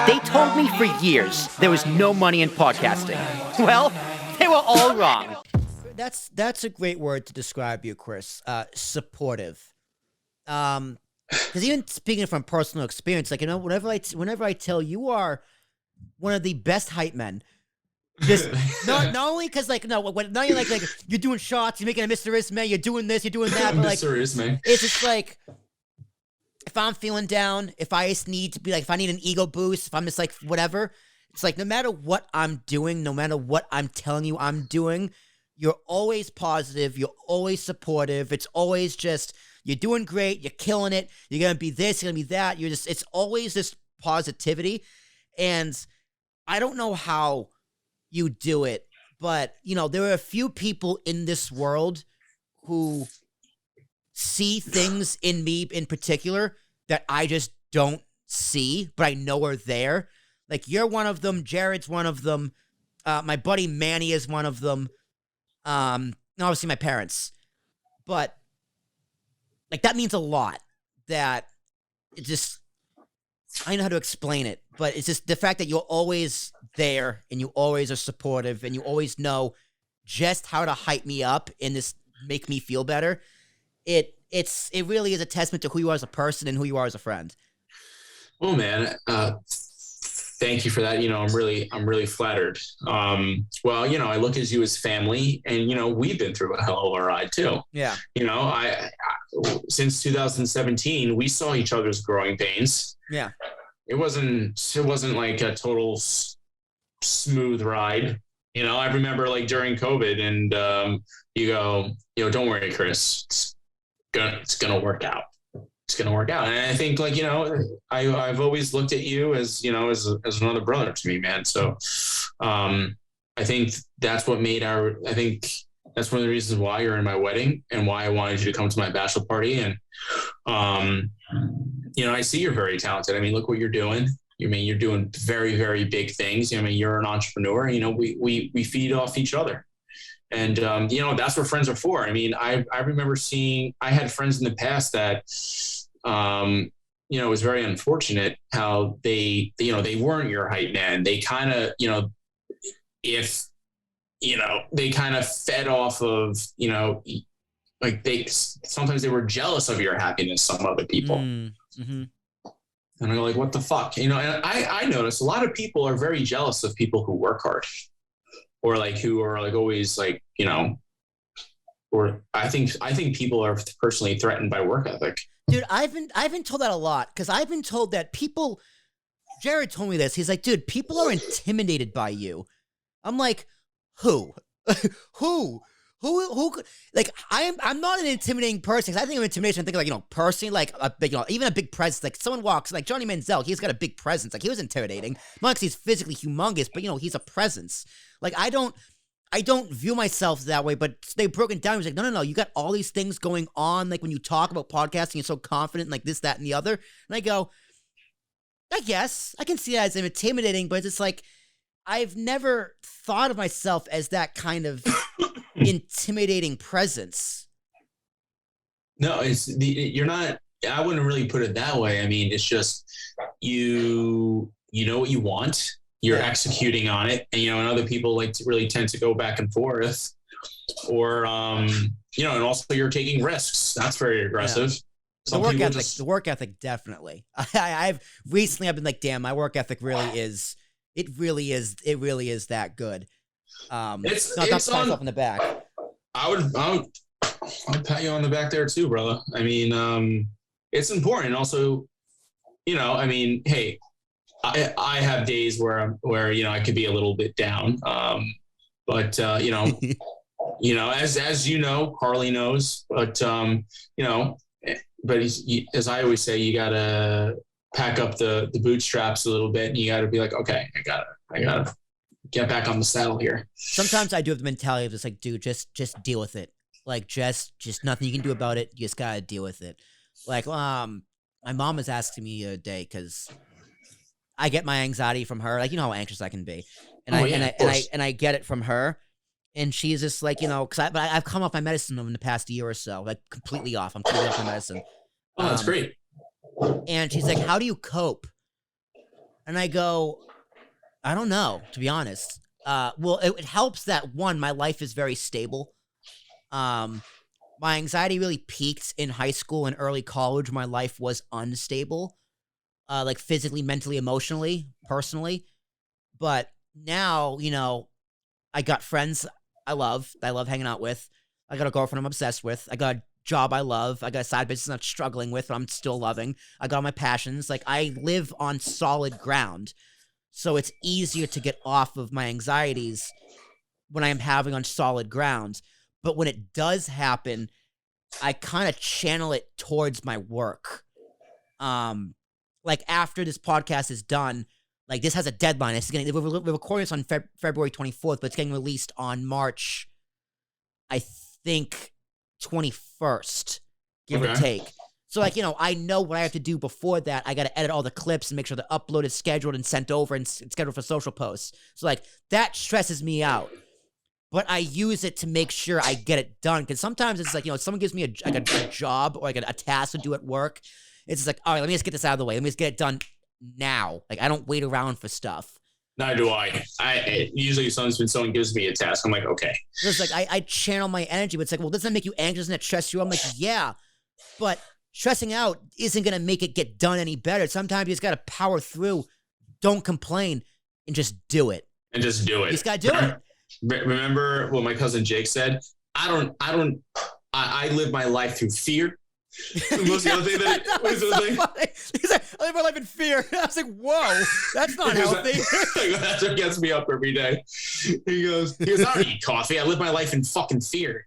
They told me for years there was no money in podcasting. Well, they were all wrong. That's a great word to describe you, Chris. Supportive. Because even speaking from personal experience, like, you know, whenever I tell you are one of the best hype men. Just not only because, like, no, not only like you're doing shots, you're making a Mr. Ismay, you're doing this, you're doing that, but like Mr. Ismay. it's just like, if I'm feeling down, if I just need to be like, if I need an ego boost, if I'm just like whatever, it's like no matter what I'm doing, no matter what I'm telling you I'm doing, you're always positive, you're always supportive. It's always just, you're doing great, you're killing it, you're gonna be this, you're gonna be that. It's always this positivity, and I don't know how you do it, but you know, there are a few people in this world who see things in me in particular that I just don't see, but I know are there. Like, you're one of them, Jared's one of them, my buddy Manny is one of them, and obviously my parents. But like, that means a lot. That it just, I don't know how to explain it, but it's just the fact that you're always there and you always are supportive and you always know just how to hype me up and just make me feel better. It really is a testament to who you are as a person and who you are as a friend. Oh man, thank you for that. You know, I'm really flattered. Well, you know, I look at you as family, and you know, we've been through a hell of a ride too. Yeah. You know, I since 2017, we saw each other's growing pains. Yeah. It wasn't like a total smooth ride. You know, I remember like during COVID, and you go, you know, don't worry, Chris, it's gonna work out. It's gonna work out. And I think, like, you know, I've always looked at you as, you know, as another brother to me, man. So I think that's what made I think that's one of the reasons why you're in my wedding and why I wanted you to come to my bachelor party. And you know, I see you're very talented. I mean, look what you're doing. I mean, you're doing very, very big things. I mean, you're an entrepreneur. You know, we feed off each other. And, you know, that's what friends are for. I mean, I remember I had friends in the past that, you know, it was very unfortunate how they weren't your hype man. They kind of, you know, they kind of fed off of, you know, like sometimes they were jealous of your happiness, some other people. Mm-hmm. And I'm like, what the fuck? You know, and I notice a lot of people are very jealous of people who work hard. Or like who are like always like, you know, or I think people are personally threatened by work ethic. Dude, I've been told that a lot, because I've been told that people, Jared told me this. He's like, dude, people are intimidated by you. I'm like, who? Who? Like, I'm not an intimidating person. Cause I think of intimidation, I think, like, you know, personally, like a big, you know, even a big presence. Like, someone walks, like Johnny Manziel, he's got a big presence. Like, he was intimidating. Not because he's physically humongous, but, you know, he's a presence. Like, I don't view myself that way, but they broke it down. He was like, no, you got all these things going on. Like, when you talk about podcasting, you're so confident, like this, that, and the other. And I go, I guess I can see that as intimidating, but it's just like, I've never thought of myself as that kind of intimidating presence. No, you're not. I wouldn't really put it that way. I mean, it's just you know what you want. You're executing on it, and you know, and other people like to really tend to go back and forth, or you know, and also you're taking risks. That's very aggressive. Yeah. The work ethic, definitely. I've been like, damn, my work ethic really is. It really is that good. It's not pat myself on the back. I'll pat you on the back there too, brother. I mean, it's important. Also, you know, I mean, hey, I have days where you know, I could be a little bit down, but you know, you know, as you know, Carly knows, but you know, but as I always say, you gotta pack up the bootstraps a little bit, and you gotta be like, okay, I gotta get back on the saddle here. Sometimes I do have the mentality of just like, dude, just deal with it. Like, just nothing you can do about it. You just gotta deal with it. Like, my mom was asking me the other day, because I get my anxiety from her. Like, you know how anxious I can be, and I get it from her. And she's just like, you know, because I've come off my medicine in the past year or so, like completely off. I'm completely off my medicine. Oh, that's great. And she's like, how do you cope? And I go, I don't know, to be honest. Well, it helps that one, my life is very stable. My anxiety really peaked in high school and early college. My life was unstable, like physically, mentally, emotionally, personally. But now, you know, I got friends I love hanging out with. I got a girlfriend I'm obsessed with. I got a job I love. I got a side business I'm struggling with, but I'm still loving. I got all my passions. Like, I live on solid ground. So it's easier to get off of my anxieties when I am having on solid ground. But when it does happen, I kind of channel it towards my work. Like, after this podcast is done, like, this has a deadline. It's getting, we're recording this on February 24th, but it's getting released on March, I think, 21st, give or take. So, like, you know, I know what I have to do before that. I got to edit all the clips and make sure the upload is scheduled and sent over and scheduled for social posts. So, like, that stresses me out. But I use it to make sure I get it done. Because sometimes it's like, you know, someone gives me a job or like a task to do at work. It's just like, all right, let me just get this out of the way. Let me just get it done now. Like, I don't wait around for stuff. Neither do I. Usually when someone gives me a task, I'm like, okay. So it's like, I channel my energy, but it's like, well, doesn't that make you anxious? Doesn't that stress you? I'm like, yeah, but stressing out isn't going to make it get done any better. Sometimes you just got to power through, don't complain, and just do it. And just do it. You just got to do it. Remember what my cousin Jake said? I live my life through fear. What's the other thing He's like, I live my life in fear. I was like, whoa, that's not healthy. That's what gets me up every day. He goes, I don't eat coffee. I live my life in fucking fear.